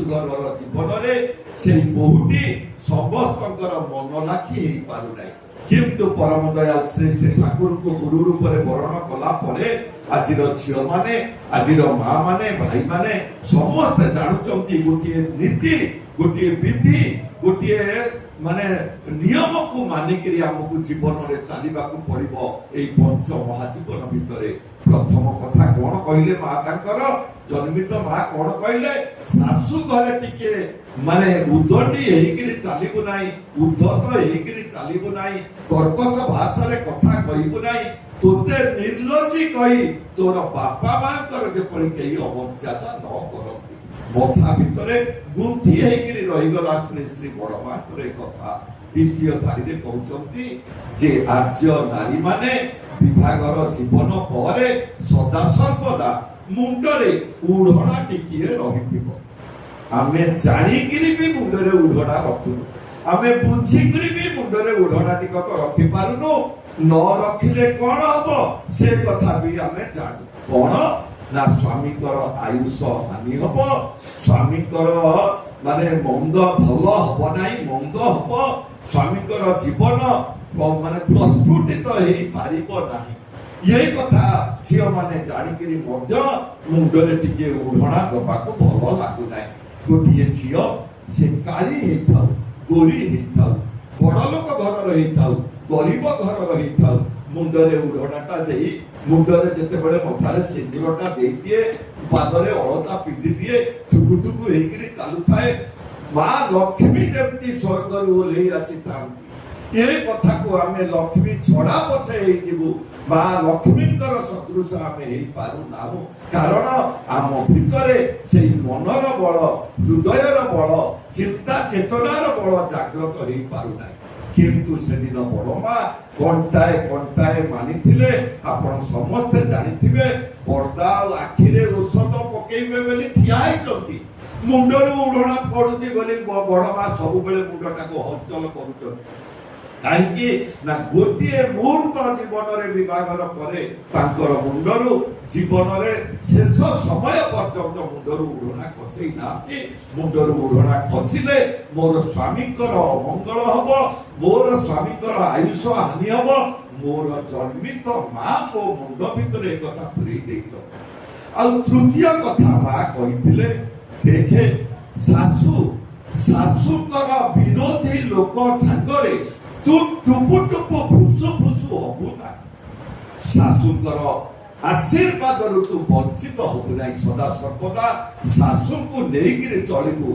ଶାଶୁଘରର ଜୀବନରେ ସେଇ ବୋହୂଟି ସମସ୍ତଙ୍କର ମନ ଲାଖି ହେଇପାରୁନାହିଁ। କିନ୍ତୁ ପରମ ଦୟାଲ ଶ୍ରୀ ଶ୍ରୀ ଠାକୁରଙ୍କୁ ଗୁରୁ ରୂପରେ ବରଣ କଲା ପରେ ଆଜିର ଝିଅମାନେ, ଆଜିର ମା ମାନେ, ଭାଇ ମାନେ ସମସ୍ତେ ଜାଣୁଛନ୍ତି ଗୋଟିଏ ନୀତି, ଗୋଟିଏ ବିଧି, ଗୋଟିଏ ମାନେ ନିୟମକୁ ମାନିକିରି ଆମକୁ ଜୀବନରେ ଚାଲିବାକୁ ପଡିବ। ଏଇ ପଞ୍ଚ ମହାଜୀବନ ଭିତରେ ପ୍ରଥମ କଥା କଣ କହିଲେ ମା ତାଙ୍କର ଜନ୍ମିତ ମା କଣ କହିଲେ? ଶାଶୁ ଘରେ ଟିକେ ମାନେ ଉଦଣ୍ଡି ହେଇକିରି ଚାଲିବୁ ନାହିଁ, ଉଦ୍ଧତ ହେଇକିରି ଚାଲିବୁ ନାହିଁ, କର୍କଶ ଭାଷାରେ କଥା କହିବୁ ନାହିଁ, ତୋତେ ନିର୍ଲଜ୍ଜି କହି ତୋର ବାପା ମାଙ୍କର ଯେପରି କେହି ଅମର୍ଯ୍ୟାଦା ନ କରନ୍ତି। ମଥା ଭିତରେ ଗୁନ୍ଥି ହେଇକିରି ରହିଗଲା ଶ୍ରୀ ଶ୍ରୀ ବଡ ମାଙ୍କର ଏ କଥା। ଦ୍ୱିତୀୟ ଧାଡିରେ କହୁଛନ୍ତି ଯେ ଆର୍ଯ୍ୟ ନାରୀ ମାନେ ବିଭାଘର ଜୀବନ ପରେ ସଦା ସର୍ବଦା ମୁଣ୍ଡରେ ଉଢଣା ଟିକିଏ ରହିଥିବ। ଆମେ ଜାଣିକିରି ବି ମୁଣ୍ଡରେ ଉଢଣା ରଖୁନୁ, ଆମେ ବୁଝିକିରି ବି ମୁଣ୍ଡରେ ଉଢଣା ଟିକକ ରଖିପାରୁନୁ। ନ ରଖିଲେ କଣ ହବ ସେ କଥା ବି ଆମେ ଜାଣୁ। କଣ ନା ସ୍ୱାମୀଙ୍କର ଆୟୁଷ ହାନି ହବ, ସ୍ୱାମୀଙ୍କର ମାନେ ମନ୍ଦ ଭଲ ହବ ନାହିଁ, ମନ୍ଦ ହବ, ସ୍ୱାମୀଙ୍କର ଜୀବନ ମାନେ ପ୍ରସ୍ଫୁଟିତ ହେଇପାରିବ ନାହିଁ। এই কথা ঝিও মানে জানিকি মধ্য মুন্ডরে টিকে উড়না দেওয়া ভাল লাগু না। গোটিয়ে ঝিও সে কালী হইথাও, গোরি হইথাও, বড় লোক ঘরর হইথাও, গরিব ঘরর হইথাও, মুন্ডরে উড়নাটা দেই, মুন্ডরে যেতেবেলে মথারে সিন্দুরটা দেই দিয়ে, পাদরে অলতা পিঁধি দিয়ে, ঠুকু ঠুকু হইকিরি চালু থাকে। মা লক্ষ্মী যেমতি স্বর্গরু ওহ্লেই আসিথাନ୍ତି। ଏ କଥାକୁ ଆମେ ଲକ୍ଷ୍ମୀ ଛଡା ପଛେ ହେଇଯିବୁ, ମା ଲକ୍ଷ୍ମୀଙ୍କର ସଦୃଶ ଆମେ ହେଇପାରୁନାହୁଁ। କାରଣ ଆମ ଭିତରେ ସେଇ ମନର ବଳ, ହୃଦୟର ବଳ, ଚିନ୍ତା ଚେତନାର ବଳ ଜାଗ୍ରତ ହେଇପାରୁନାହିଁ। କିନ୍ତୁ ସେଦିନ ବଡ ମା କଣ୍ଟାଏ କଣ୍ଟାଏ ମାନିଥିଲେ। ଆପଣ ସମସ୍ତେ ଜାଣିଥିବେ ପର୍ଦ୍ଦା ଆଉ ଆଖିରେ ଔଷଧ ପକେଇବେ ବୋଲି ଠିଆ ହେଇଛନ୍ତି। ମୁଣ୍ଡରୁ ଉଢଣା ପଡୁଛି ବୋଲି ବଡ ମା ସବୁବେଳେ ମୁଣ୍ଡଟାକୁ ହଲଚଲ କରୁଛନ୍ତି। କାହିଁକି ନା ଗୋଟିଏ ମୁହୂର୍ତ୍ତ ଜୀବନରେ ବିବାହର ପରେ ତାଙ୍କର ମୁଣ୍ଡରୁ ଜୀବନରେ ଶେଷ ସମୟ ପର୍ଯ୍ୟନ୍ତ ମୁଣ୍ଡରୁ ଉଢଣା ଖସେଇ ନାହାନ୍ତି। ମୁଣ୍ଡରୁ ଉଢଣା ଖସିଲେ ମୋର ସ୍ୱାମୀଙ୍କର ଅମଙ୍ଗଳ ହବ, ମୋର ସ୍ୱାମୀଙ୍କର ଆୟୁଷ ହାନି ହବ। ମୋର ଜନ୍ମିତ ମା ମୋ ମୁଣ୍ଡ ଭିତରେ ଏକଥା ପୁରେଇ ଦେଇଛ। ଆଉ ତୃତୀୟ କଥା ମା କହିଥିଲେ, ଦେଖେ ଶାଶୁଙ୍କର ବିରୋଧୀ ଲୋକ ସାଙ୍ଗରେ ତୁ ଟୁପୁ ଟୁପୁ ଫୁସୁ ଫୁସୁ ହବୁ ନା। ଶାଶୁଙ୍କର ଆଶୀର୍ବାଦରୁ ତୁ ବଞ୍ଚିତ ହବୁ ନାହିଁ। ସଦା ସର୍ବଦା ଶାଶୁଙ୍କୁ ନେଇକିରି ଚଳିବୁ।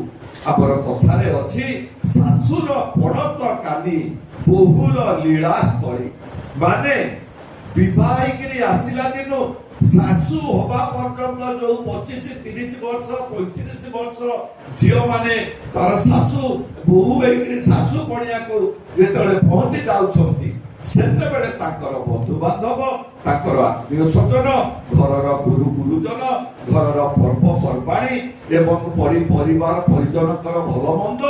ଆମର କଥାରେ ଅଛି ଶାଶୁର ପଣତ କାନି ବୋହୁର ଲୀଳାସ୍ଥଳୀ। ମାନେ ବିବାହ ହେଇକିରି ଆସିଲା ଦିନୁ ଶାଶୁ ହବା ପର୍ଯ୍ୟନ୍ତ ଯୋଉ 25-30 ବର୍ଷ 35 ବର୍ଷ ଝିଅ ମାନେ ତାର ଶାଶୁ ବୋହୁ ହେଇକିରି ଶାଶୁ ପଣିଆକୁ ଯେତେବେଳେ ପହଞ୍ଚି ଯାଉଛନ୍ତି, ସେତେବେଳେ ତାଙ୍କର ବନ୍ଧୁବାନ୍ଧବ, ତାଙ୍କର ଆତ୍ମୀୟ ସ୍ୱଜନ, ଘରର ଗୁରୁ ଗୁରୁଜନ, ଘରର ପର୍ବପର୍ବାଣୀ ଏବଂ ପରିବାର ପରିଜନଙ୍କର ଭଲ ମନ୍ଦ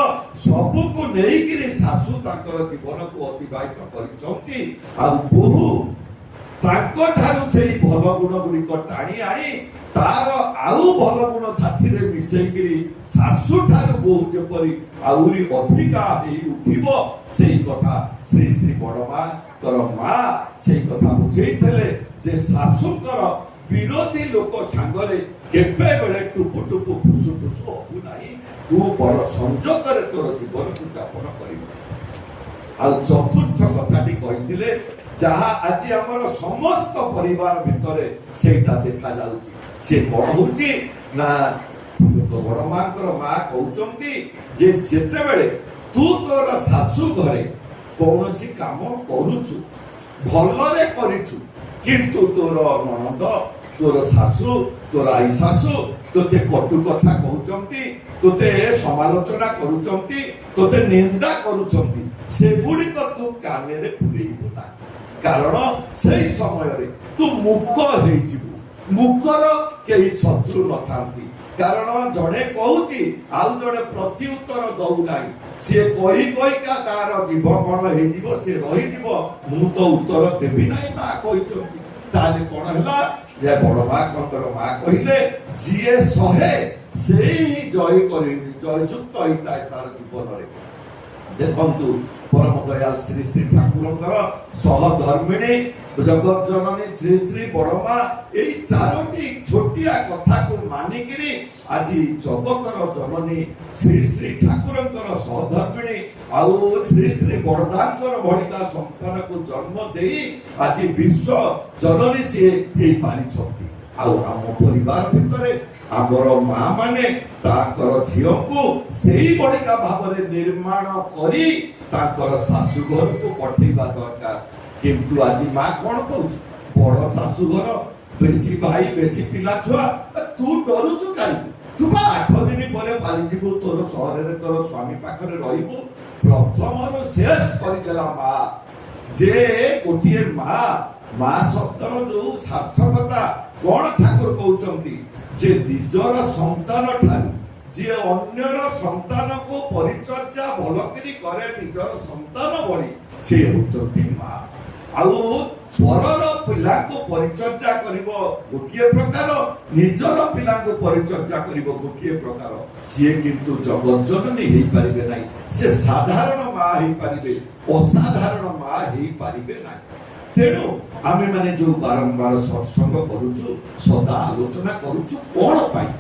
ସବୁକୁ ନେଇକିରି ଶାଶୁ ତାଙ୍କର ଜୀବନକୁ ଅତିବାହିତ କରିଛନ୍ତି। ଆଉ ବୋହୁ ତାଙ୍କ ଠାରୁ ସେଇ ଭଲ ଗୁଣ ଗୁଡିକ ଟାଣି ଆଣି ତାର ଆଉ ଭଲ ଗୁଣ ସାଥିରେ ମିଶେଇକିରି ଶାଶୁ ଠାରୁ ବୋହୁ ଯେପରି ଆହୁରି ଅଧିକା ହେଇ ଉଠିବ, ସେଇ କଥା ଶ୍ରୀ ଶ୍ରୀ ବଡ ମାଙ୍କର ମା ସେଇ କଥା ବୁଝେଇଥିଲେ ଯେ ଶାଶୁଙ୍କର ବିରୋଧୀ ଲୋକ ସାଙ୍ଗରେ କେବେବେଳେ ଟୁପୁ ଟୁପୁ ଫୁସୁ ଫୁସୁ ହବୁ ନାହିଁ। ତୁ ବଡ ସଂଯୋଗରେ ତୋର ଜୀବନକୁ ଯାପନ କରିବୁ। ଆଉ ଚତୁର୍ଥ କଥାଟି କହିଥିଲେ, ଯାହା ଆଜି ଆମର ସମସ୍ତ ପରିବାର ଭିତରେ ସେଇଟା ଦେଖାଯାଉଛି। ସେ କଣ ହଉଛି ନା ବଡ ମାଙ୍କର ମା କହୁଛନ୍ତି ଯେ ଯେତେବେଳେ ତୁ ତୋର ଶାଶୁ ଘରେ କୌଣସି କାମ କରୁଛୁ, ଭଲରେ କରିଛୁ, କିନ୍ତୁ ତୋର ନଣନ୍ଦ, ତୋର ଶାଶୁ, ତୋର ଆଈ ଶାଶୁ ତୋତେ କଟୁ କଥା କହୁଛନ୍ତି, ତୋତେ ସମାଲୋଚନା କରୁଛନ୍ତି, ତୋତେ ନିନ୍ଦା କରୁଛନ୍ତି, ସେଗୁଡିକ ତୁ କାନରେ ପୁରେଇବୁ ନା। କାରଣ ସେଇ ସମୟରେ ତୁ ମୂକ ହେଇଯିବୁ। ମୂକର କେହି ଶତ୍ରୁ ନଥାନ୍ତି। କାରଣ ଜଣେ କହୁଛି ଆଉ ଜଣେ ପ୍ରତି ଉତ୍ତର ଦଉନାହିଁ। ସିଏ କହି କହିକା ତାର ଜୀବ କଣ ହେଇଯିବ, ସିଏ ରହିଯିବ, ମୁଁ ତ ଉତ୍ତର ଦେବି ନାହିଁ ମା କହିଛନ୍ତି। ତାହେଲେ କଣ ହେଲା ଯେ ବଡ ମାଙ୍କର ମା କହିଲେ, ଯିଏ ସହେ ସେଇ ହିଁ ଜୟଯୁକ୍ତ ହେଇଥାଏ ତାର ଜୀବନରେ। ଦେଖନ୍ତୁ ପରମ ଦୟାଲ ଶ୍ରୀ ଶ୍ରୀ ଠାକୁରଙ୍କର ସହଧର୍ମିଣୀ ଜଗତ ଜନନୀ ଶ୍ରୀ ଶ୍ରୀ ବଡ଼ମା ଏଇ ଚାରୋଟି ଛୋଟିଆ କଥାକୁ ମାନିକିରି ଆଜି ଜଗତର ଜନନୀ ଶ୍ରୀ ଶ୍ରୀ ଠାକୁରଙ୍କର ସହଧର୍ମିଣୀ ଆଉ ଶ୍ରୀ ଶ୍ରୀ ବଡ଼ଦାଙ୍କର ଭଳିକା ସନ୍ତାନକୁ ଜନ୍ମ ଦେଇ ଆଜି ବିଶ୍ୱ ଜନନୀ ସିଏ ହେଇପାରିଛନ୍ତି। ଆଉ ଆମ ପରିବାର ଭିତରେ ଆମର ମା ମାନେ ତାଙ୍କର ଝିଅକୁ ସେଇଭଳିକା ଭାବରେ ନିର୍ମାଣ କରି ତାଙ୍କର ଶାଶୁଘରକୁ ପଠେଇବା ଦରକାର। କିନ୍ତୁ ଆଜି ମା କଣ କହୁଛି, ବଡ ଶାଶୁଘର, ବେଶୀ ଭାଇ, ବେଶୀ ପିଲା ଛୁଆ, ତୁ ଡରୁଛୁ କାହିଁକି? ତୁ ବା 8 ଦିନ ପରେ ପାଲିଯିବୁ, ତୋର ସହରରେ ତୋର ସ୍ୱାମୀ ପାଖରେ ରହିବୁ। ପ୍ରଥମରୁ ଶେଷ କରିଦେଲା ମା ଯେ ଗୋଟିଏ ମା ଶବ୍ଦର ଯୋଉ ସାର୍ଥକତା କଣ ଠାକୁର କହୁଛନ୍ତି ଯେ ନିଜର ସନ୍ତାନ ଠାରୁ ଯିଏ ଅନ୍ୟର ସନ୍ତାନକୁ ପରିଚର୍ଯା ଭଲକରି କରେ ନିଜର ସନ୍ତାନ ଭଳି ସେ ହେଉଛନ୍ତି ମା। ଆଉ ପରର ପିଲାଙ୍କୁ ପରିଚର୍ଯା କରିବ ଗୋଟିଏ ପ୍ରକାର, ନିଜର ପିଲାଙ୍କୁ ପରିଚର୍ଯା କରିବ ଗୋଟିଏ ପ୍ରକାର। ସିଏ କିନ୍ତୁ ଜଗତ ଜନନୀ ହେଇପାରିବେ ନାହିଁ, ସେ ସାଧାରଣ ମା ହେଇପାରିବେ, ଅସାଧାରଣ ମା ହେଇପାରିବେ ନାହିଁ। ତେଣୁ ଆମେ ମାନେ ଯୋଉ ବାରମ୍ବାର ସତ୍ସଙ୍ଗ କରୁଛୁ, ସଦା ଆଲୋଚନା କରୁଛୁ, କଣ ପାଇଁ?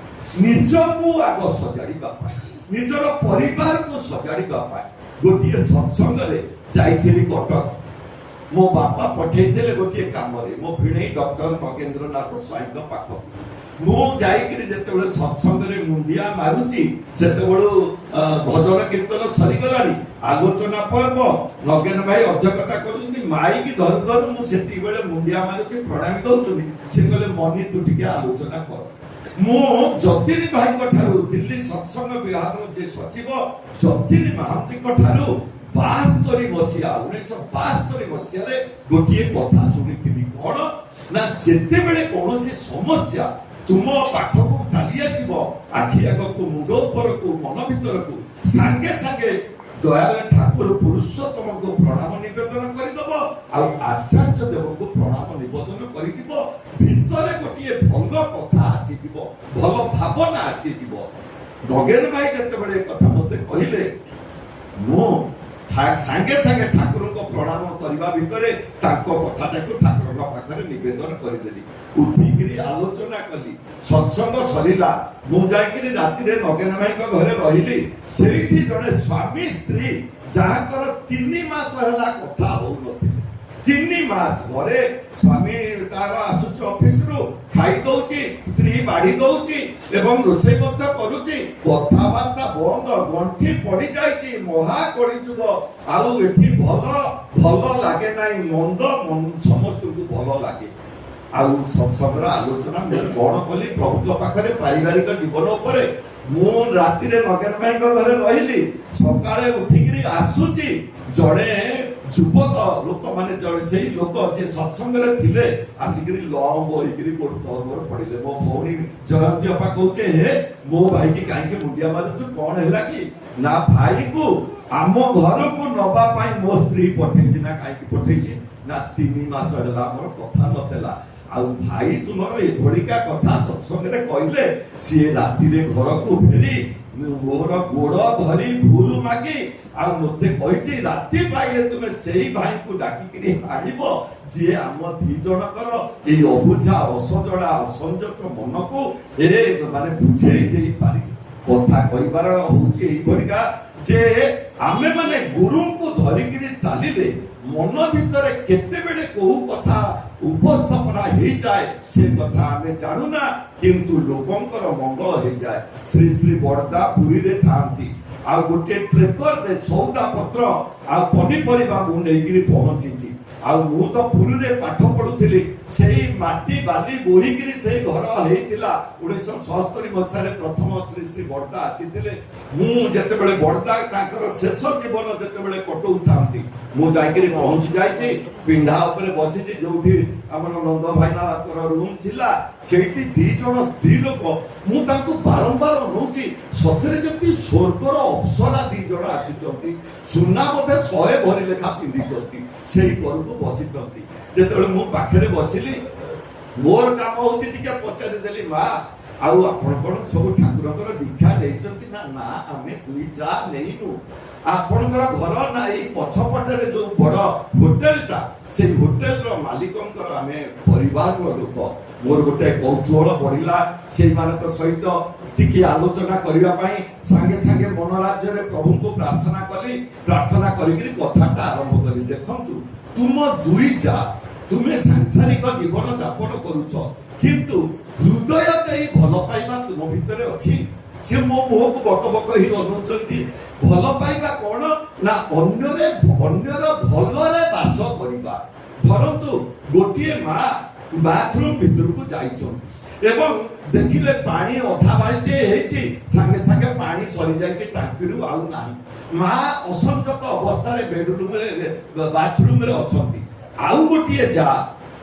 ନିଜକୁ ଆଗ ସଜାଡ଼ିବା ପାଇଁ, ନିଜର ପରିବାରକୁ ସଜାଡ଼ିବା ପାଇଁ। ଗୋଟିଏ ସତ୍ସଙ୍ଗରେ ଯାଇଥିଲି କଟକ, ମୋ ବାପା ପଠେଇଥିଲେ ଗୋଟିଏ କାମରେ, ମୋ ଭିଣେଇ ଡକ୍ଟର ନଗେନ୍ଦ୍ରନାଥ ସ୍ୱାଇଁଙ୍କ ପାଖକୁ। ମୁଁ ଯାଇକିରି ଯେତେବେଳେ ସତ୍ସଙ୍ଗରେ ମୁଣ୍ଡିଆ ମାରୁଛି ସେତେବେଳୁ ଭଜନ କୀର୍ତ୍ତନ ସରିଗଲାଣି, ଆଲୋଚନା ପର୍ବ, ନଗେନ ଭାଇ ଅଧ୍ୟକ୍ଷତା କରୁଛନ୍ତି, ମାଇକି ଧରୁ ଧରୁ ମୁଁ ସେତିକିବେଳେ ମୁଣ୍ଡିଆ ମାରୁଛି, ପ୍ରଣାମୀ ଦଉଛନ୍ତି। ସେ କହିଲେ ମନି ତୁ ଟିକେ ଆଲୋଚନା କର। ମୁଁ ଯତୀନ ଭାଇଙ୍କ ଠାରୁ, ଦିଲ୍ଲୀ ସତ୍ସଙ୍ଗ ବିହାରର ଯେ ସଚିବ ଯତୀନ ମହାନ୍ତିଙ୍କ ଠାରୁ 1972 ମସିହାରେ ଗୋଟିଏ କଥା ଶୁଣିଥିଲି। କଣ ନା, ଯେତେବେଳେ କୌଣସି ସମସ୍ୟା ତୁମ ପାଖକୁ ଚାଲି ଆସିବ, ଆଖି ଆଗକୁ, ମୁଣ୍ଡ ଉପରକୁ, ମନ ଭିତରକୁ, ସାଙ୍ଗେ ସାଙ୍ଗେ ଦୟାଳ ଠାକୁର ପୁରୁଷୋତ୍ତମଙ୍କୁ ପ୍ରଣାମ ନିବେଦନ କରିଦବ, ଆଉ ଆଚାର୍ଯ୍ୟ ଦେବଙ୍କୁ ପ୍ରଣାମ ନିବେଦନ କରିଦିବ। ଭିତରେ ଗୋଟିଏ ଭଲ କଥା ଆସିଯିବ, ଭଲ ଭାବନା ଆସିଯିବ। ନଗେନ ଭାଇ ଯେତେବେଳେ କଥା ମତେ କହିଲେ, ମୁଁ ସାଙ୍ଗେ ସାଙ୍ଗେ ଠାକୁରଙ୍କ ପ୍ରଣାମ କରିବା ଭିତରେ ତାଙ୍କ କଥାଟାକୁ ଠାକୁରଙ୍କ ପାଖରେ ନିବେଦନ କରିଦେଲି। ଉଠିକିରି ଆଲୋଚନା କଲି, ସତ୍ସଙ୍ଗ ସରିଲା। ମୁଁ ଯାଇକିରି ରାତିରେ ନଗେନ ଭାଇଙ୍କ ଘରେ ରହିଲି। ସେଇଠି ଜଣେ ସ୍ୱାମୀ ସ୍ତ୍ରୀ ଯାହାଙ୍କର 3 ମାସ ହେଲା କଥା ହଉନଥିଲେ, 3 ମାସ ଘରେ ସ୍ୱାମୀ ତାର ଆସୁଛି ଅଫିସରୁ, ଖାଇ ଦଉଛି, ସ୍ତ୍ରୀ ବାଢି ଦଉଛି ଏବଂ ରୋଷେଇ ମଧ୍ୟ କରୁଛି, କଥାବାର୍ତ୍ତା ବନ୍ଦ, ଗଣ୍ଠି ପଡି ଯାଇଛି, ମହା କଳିଯୁଗ। ଆଉ ଏଠି ଭଲ ଲାଗେ ନାହିଁ, ମନ୍ଦ ସମସ୍ତଙ୍କୁ ଭଲ ଲାଗେ। ଆଉ ସତ୍ସଙ୍ଗର ଆଲୋଚନା ମୁଁ କଣ କଲି ପ୍ରଭୁଙ୍କ ପାଖରେ, ପାରିବାରିକ ଜୀବନ ଉପରେ। ମୁଁ ରାତିରେ ନଗେନ ଭାଇଙ୍କ ଘରେ ରହିଲି, ସକାଳେ ଉଠିକିରି ଆସୁଛି, ଜଣେ ଯୁବକ ଲୋକମାନେ, ଜଣେ ସେଇ ଲୋକ ଯିଏ ସତ୍ସଙ୍ଗରେ ଥିଲେ ଆସିକିରି ଲମ୍ବ ହେଇକିରି ମୋର ପଡିଲେ। ମୋ ଭଉଣୀ ଜୟନ୍ତୀ ଅପା କହୁଛେ, ହେ ମୋ ଭାଇକି କାହିଁକି ମୁଣ୍ଡିଆ ମାରୁଛୁ, କଣ ହେଲା କି? ନା, ଭାଇକୁ ଆମ ଘରକୁ ନବା ପାଇଁ ମୋ ସ୍ତ୍ରୀ ପଠେଇଛି। ନା କାହିଁକି ପଠେଇଛି? ନା 3 ମାସ ହେଲା ଆମର କଥା ନଥିଲା, ଆଉ ଭାଇ ତୁମର ଏଭଳିକା କଥା ସତ୍ସଙ୍ଗରେ କହିଲେ, ସିଏ ରାତିରେ ଘରକୁ ଫେରି ମୋର ଗୋଡ ଧରି ଭୁଲ ମାଗି ଆଉ ମତେ କହିଛି, ରାତି ପାଇଲେ ତୁମେ ସେଇ ଭାଇଙ୍କୁ ଡାକିକିରି ଆଣିବ ଯିଏ ଆମ 2 ଜଣଙ୍କର ଏଇ ଅବୁଝା, ଅସଜଡ଼ା, ଅସଂଯତ ମନକୁ ମାନେ ବୁଝେଇ ଦେଇପାରିବେ। କଥା କହିବାର ହଉଛି ଏଇଭଳିକା ଯେ ଆମେ ମାନେ ଗୁରୁଙ୍କୁ ଧରିକିରି ଚାଲିଲେ ମନ ଭିତରେ କେତେବେଳେ କୋଉ କଥା ଉପସ୍ଥାପନା ହେଇଯାଏ ସେ କଥା ଆମେ ଜାଣୁନା, କିନ୍ତୁ ଲୋକଙ୍କର ମଙ୍ଗଳ ହେଇଯାଏ। ଶ୍ରୀ ଶ୍ରୀ ବଡ଼ଦା ପୁରୀରେ ଥାଆନ୍ତି, ଆଉ ଗୋଟିଏ ଟ୍ରେକରରେ ସଉଦା ପତ୍ର ଆଉ ପନିପରିବା ମୁଁ ନେଇକିରି ପହଞ୍ଚିଛି। ଆଉ ମୁଁ ତ ପୁରୀରେ ପାଠ ପଢୁଥିଲି, ସେଇ ମାଟି ବାଲି ବୋହିକିରି ସେଇ ଘର ହେଇଥିଲା। 1976 ମସିହାରେ ପ୍ରଥମ ଶ୍ରୀ ଶ୍ରୀ ବଡ଼ଦା ଆସିଥିଲେ। ମୁଁ ଯେତେବେଳେ ବଡ଼ଦା ତାଙ୍କର ଶେଷ ଜୀବନ ଯେତେବେଳେ କଟଉଥାନ୍ତି, ମୁଁ ଯାଇକିରି ପହଞ୍ଚି ଯାଇଛି, ପିଣ୍ଡା ଉପରେ ବସିଛି, ଯୋଉଠି ଆମର ନନ୍ଦ ଭାଇନାଙ୍କର ରୁମ୍ ଥିଲା, ସେଇଠି 2 ଜଣ ସ୍ତ୍ରୀ ଲୋକ। ମୁଁ ତାଙ୍କୁ ବାରମ୍ବାର ଅନଉଛି, ସତରେ ଯେମିତି ସ୍ୱର୍ଗର ଅପ୍ସରା 2 ଜଣ ଆସିଛନ୍ତି, ସୁନା ବୋଧେ 100 ଭରି ଲେଖା ପିନ୍ଧିଛନ୍ତି, ସେଇ ଘରକୁ ବସିଛନ୍ତି। ଯେତେବେଳେ ମୁଁ ପାଖରେ ବସିଲି, ମୋର କାମ ହଉଛି ଟିକେ ପଚାରିଦେଲି, ମା आउ आपण कोन सब ठाकुरकर दीक्षा देइचंती ना ना आमे दुई जा नेइनु आपणकर घर ना एई पछपटरे जो बड़ होटेलटा से होटेल रो मालिकंकर आमे परिवार रो लोक मोर गोटे कौतूहल बढ़िला से मानक सहित टिके आलोचना करिवा पई संगे संगे मन राज्य रे प्रभु को प्रार्थना करी कथाटा आरंभ करी देखंतु तुम दुई जा तुमे सांसारिक जीवन यापन करूछ किंतु हृदय देई भल पाइबा तुम भितरे अछि से मो मुह को बक बक ही अनुचंती भल पाइबा कोन ना अन्यर भलरे वास करिबा धरंतु गोटिए मां बाथरूम भितर को जाइछन एवं देखिले पानी अधा बाल्टी हेछि संगे संगे पानी सरी जाइछि टांकी रु आउ नाही मां असंजत अवस्था रे बेडरूम रे बाथरूम रे अछंती आउ गोटिए जा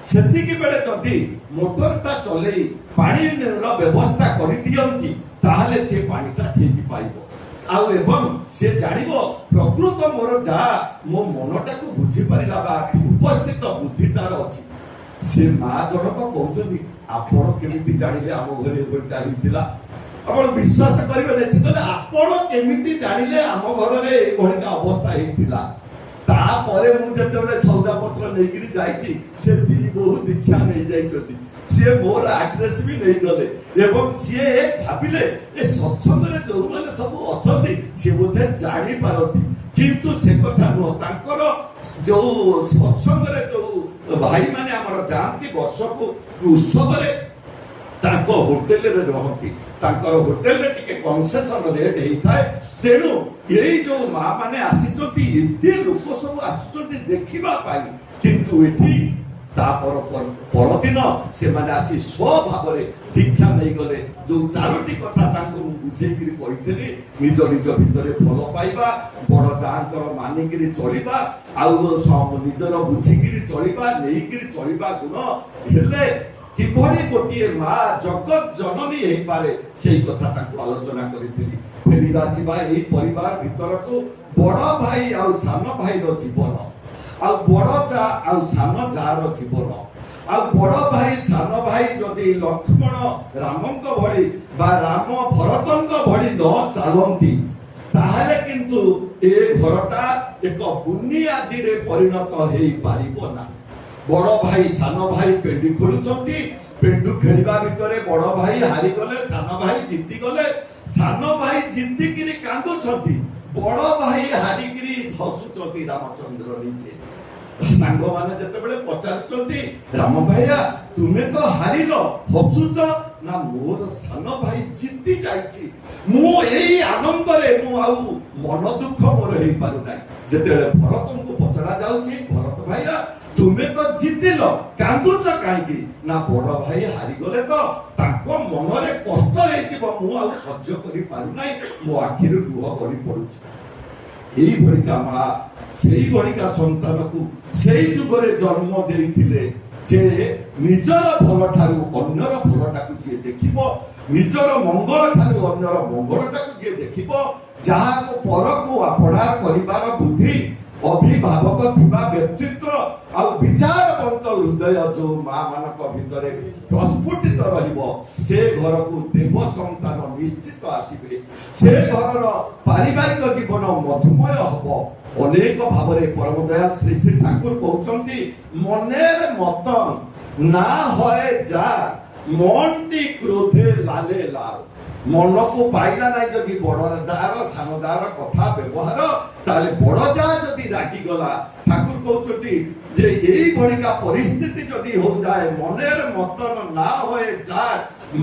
सेतिकी बेले जदी मोटरटा चले पानी रो व्यवस्था करि दियंती ताहले से पानीटा ठीक पाइबो आउ एवं से जानिबो प्रकृत मोर जा मो मनटा को बुझी परिला बा उपस्थित बुद्धि तार अछि से मां जनक कहउछथि आपण केमिति जानिले हम घरे बोलता हितिला आपण विश्वास करिवे नै से कहले आपण केमिति जानिले हम घर रे एभलिका अवस्था हितिला ता परे मु जते सौदा पत्र नेगिरी जाईची से दी बहु दीक्षा नै जाईछथि से मोर एड्रेस भी नहीं गले एवं से भाबिले ए सत्संग रे जो माने सब अछथि से बोधे जानि पारती किंतु से कथा न तांकर जो सत्संग रे जो भाई माने हमर जानती वर्ष को उत्सव रे ताको होटल रे रहती तांकर होटल रे टिके कंसेशन रेट हेई थाए तेणु यही जो मां माने आसीचोती एते लोक सब आसीचोती देखिबा पाई किंतु एठी परदिन से माने आसी स्वभाव रे दीक्षा नहीं गले जो चारोटी कथा तांको बुझे किरी कहितली निज निज भितरे फल पाइबा बड़ जानकर मानि किरी चलिबा आउ निजर बुझी किरी चलिबा नेई किरी चलिबा गुण हेले किभଳି गोटिए मां जगत जननी हेई पारे सेई कथा तांको आलोचना करितली फेरी आसीबा एई परिवार भितर को बड़ भाई आउ सान भाई रो जीवन आ बड़ जा आ सान जार जीवन आ बड़ भाई सान भाई जदि लक्ष्मण रामंक भଳି बा राम भरतंक भଳି न चालंती ताहले किंतु ए घरटा एक बुनियादी रे परिणत हेई पारिबो ना बड़ भाई सान भाई पेंडी खोलुचंती पेंडू खेलिबा भितरे बड़ भाई हारि गले सान भाई जीती गले सान भाई जीती किरी कांदुचंती बड़ भाई हारि किरी हसुचंती रामचंद्र नीचे सांग माने जते बेले पचारचंती राम भाईया तुमे तो हारिलो हसुच ना मोर सान भाई जीती जाईची मु एई आनंद रे मु आउ मन दुख मोर हेई पारु नै जते बेले भरतन को पचरा जाउची भरत भाईया तुमे तो जीतिलो कांदुच काईकी ना बड़ भाई हारि गले तो ताको मन रे कष्ट हेतिबो मु आउ सह्य करि पारु नै मो आखिरु लुह गडी पडुची एई भलिका मा सेई भलिका संतान को सेई जुगरे जन्म देइथिले जे निजर फल ठारू अन्यर फलटा को जे देखिबो निजर मंगल ठारू अन्यर मंगलटा को जे देखिबो जहा को पर को अपनार करिवार बुद्धि अभिभावक थिबा व्यक्तित्व आ विचारवंत हृदय जो मां मानक भितरे प्रस्फुटित रहिबो से घर को देव संतान निश्चित आसीबे से घर पारिवारिक जीवन मधुमय हबो अनेक भाव रे परम दयाल श्री श्री ठाकुर कहउचंती मनेर मतन ना होए जा मनटी क्रोधे लाले लाल मन को पाइला ना जदि बड़ जार सान जार कथा व्यवहार ताले बड़ जा जदि रागी गला ठाकुर कहउचंती जे एई भलिका परिस्थिति जदि हो जाए मनेर मतन ना होए जा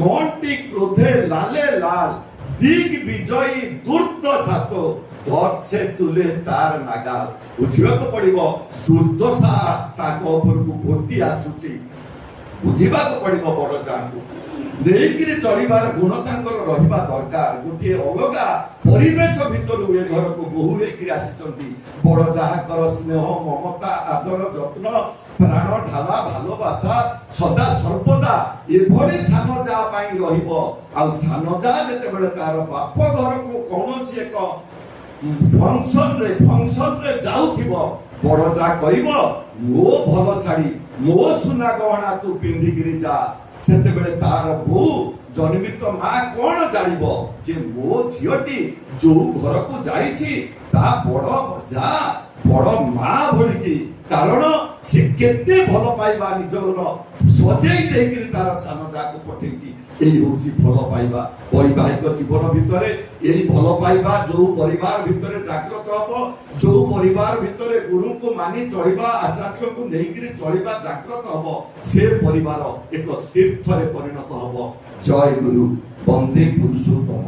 मनटी क्रोधे लाले लाल दिग विजयी दुर्दशातो धर से तुले तार नागाल बुझिबा को पड़िबो दुर्दशा ताको ऊपर को घोटी आसुची बुझिबा को पड़िबो बड़ जानू नेइकिरी चलिबार गुण तांकर रहिबा दरकार गोटे अलगा परिवेश भितर ए घर को बहु हेकिरी आसीचंती बड़ जाहाकर स्नेह ममता आदर जत्न प्राण ढाला भालोबासा सदा सर्वदा एभली सान जा पाई रहिबो आ सान जा जते बेले तार बाप घर को कोनोसी एक फंक्शन रे जाउथिबो बड़ जा कहइबो मो भल साड़ी मो सुना गहना तू पिंधिकिरी जा सेते बेले तार बो ଜନ୍ମିତ ମା କଣ ଜାଣିବ ଯେ ମୋ ଝିଅଟି ଯୋଉ ଘରକୁ ଯାଇଛି ତା ବଡ ଯା ବଡ ମା ଭଳିକି, କାରଣ ସେ କେତେ ଭଲ ପାଇବା ନିଜର ସଜେଇ ଦେଇକିରି ତାର ସାନ ଯାକୁ ପଠେଇଛି। এই হচ্ছে ভাল পাইবা। বৈবাহিক জীবন ভিতরে এই ভাল পাইবা जो परिवार ভিতরে জাগ্রত হব, जो परिवार ভিতরে গুরুଙ୍କୁ মানি চলিবা, আচার্যଙ୍କୁ নেইকিরি চলিবা জাগ্রত হব, সে পরিবার এক তীর্থরে পরিণত হব। জয় গুরু, বন্দে পুরুষোত্তম।